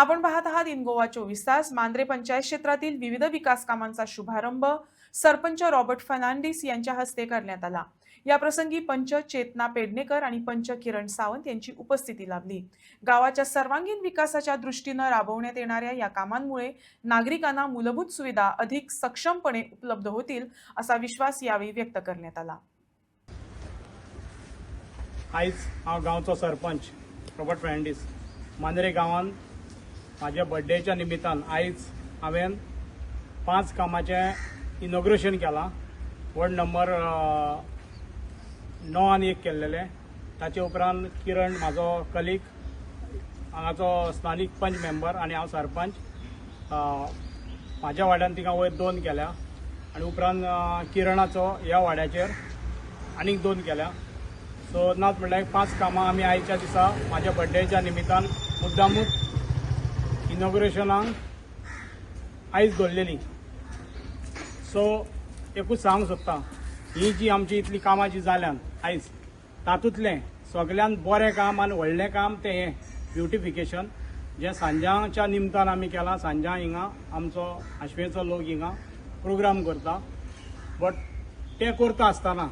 आपण पाहत आहात इन गोवा 24 तास. मांद्रे पंचायत क्षेत्रातील विविध विकास कामांचा शुभारंभ सरपंच रॉबर्ट फर्नांडिस यांच्या हस्ते करण्यात आला. या प्रसंगी पंच चेतना पेडणेकर आणि पंच किरण सावंत यांची उपस्थिती लाभली. गावाच्या सर्वांगीण विकासाच्या दृष्टीने राबवण्यात येणाऱ्या या कामांमुळे नागरिकांना मूलभूत सुविधा अधिक सक्षमपणे उपलब्ध होतील असा विश्वास यावेळी व्यक्त करण्यात आला. आयज हांव गांवचो सरपंच रॉबर्ट फर्नांडिस मांद्रे गांवांत म्हाज्या बर्थडेच्या निमित्तान आयज हांवें 5 कामाचें इनॉग्रेशन केलां. वॉर्ड नंबर 9 आनी 1 केल्लेलें. ताचे उपरांत किरण म्हाजो कलीग, हांगाचो स्थानीक पंच मेंबर आनी हांव सरपंच. म्हाज्या वाड्यान तिका वयर 2 केल्या आनी उपरांत किरणाचो ह्या वाड्याचेर आनीक 2 केल्या. सो नात म्हणल्यार 5 कामां आमी आयच्या दिसा म्हाज्या बर्थडेच्या निमित्तान मुद्दामूच इनॉग्रेशनाक आयज दवरलेली. सो एकूच सांगूंक सोदतां, ही जी आमची इतली कामां जी जाल्यान आयज, तातूंतलें सगळ्यान बरें काम आनी व्हडलें काम तें हें ब्युटिफिकेशन जें सांजाच्या निमतान आमी केलां. सांजा हिंगा आमचो आश्वेचो लोक हिंगा प्रोग्राम करता. बट तें करता आसतना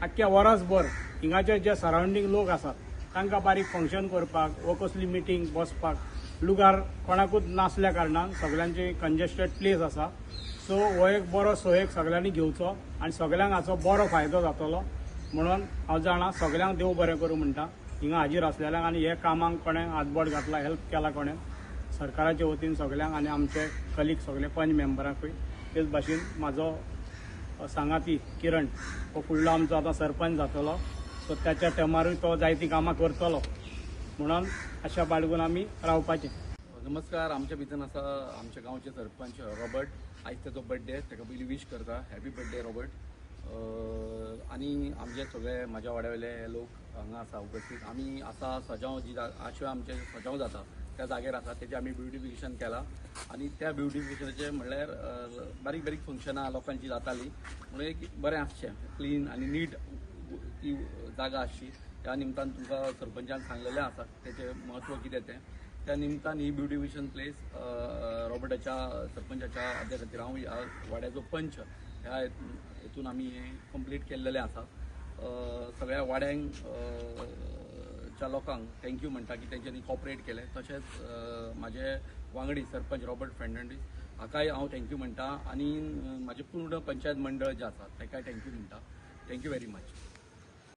आख्ख्या वरसभर हिंगाचे जे सरावंडींग लोक आसात तांकां बारीक फंक्शन करपाक वो कसली मिटींग बसपाक लुगार कोणाकूच नासल्या कारणान सगळ्यांची कंजेस्टेड प्लेस आसा. सो हो एक बरो सोयेक सगळ्यांनी घेवचो आनी सगळ्यांक हाचो बरो फायदो जातलो म्हणून हांव जाणा सगळ्यांक देव बरें करूं म्हणटा हिंगा हाजीर आसलेल्यांक. आनी हे कामांक कोणें हातबोट घातला, हेल्प केला कोणें सरकाराचे वतीन सगळ्यांक आनी आमचे कलीग सगळे पंच मेंबरांकूय. तेच भाशेन म्हाजो सांगाती किरण हो फुडलो आमचो आतां सरपंच जातलो. सो त्याच्या टर्मारूय तो जायती कामां करतलो म्हणून अशा बाळगून आमी रावपाचें. नमस्कार. आमच्या भितर आसा आमच्या गांवचे सरपंच रॉबर्ट. आयज तेजो बर्थडे, ताका पयलीं विश करता हॅपी बर्थडे रॉबर्ट. आनी आमचे सगळे म्हाज्या वाड्यावयले लोक हांगा आसा उपस्थित. आमी आसा सजाव जी आशें आमचे सजाव जाता त्या जाग्यार आसा, तेजें आमी ब्युटिफिकेशन केलां. आनी त्या ब्युटिफिकेशनाचें म्हणल्यार बारीक बारीक फंक्शनां लोकांची जातालीं म्हणून एक बरें आसचें, क्लीन आनी नीट ती जागा आसची. त्या निमतान तुमकां सरपंचान सांगलेलें आसा तेचें म्हत्व कितें तें. त्या निमतान ही ब्युटिफिकेशन प्लेस रॉबर्टाच्या सरपंचाच्या आद्या खातीर हांव ह्या वाड्याचो पंच ह्या हेतून आमी कंप्लीट केल्लेलें आसा. सगळ्या वाड्यांक च्या लोकांक थँक्यू म्हणटा की तेंच्यांनी कॉपरेट केलें. तशेंच म्हाजे वांगडी सरपंच रॉबर्ट फर्नांडीस हाकाय हांव थँक्यू म्हणटा आनी म्हाजें पूर्ण पंचायत मंडळ जें आसा ताकाय थँक्यू म्हणटा. Thank you very much.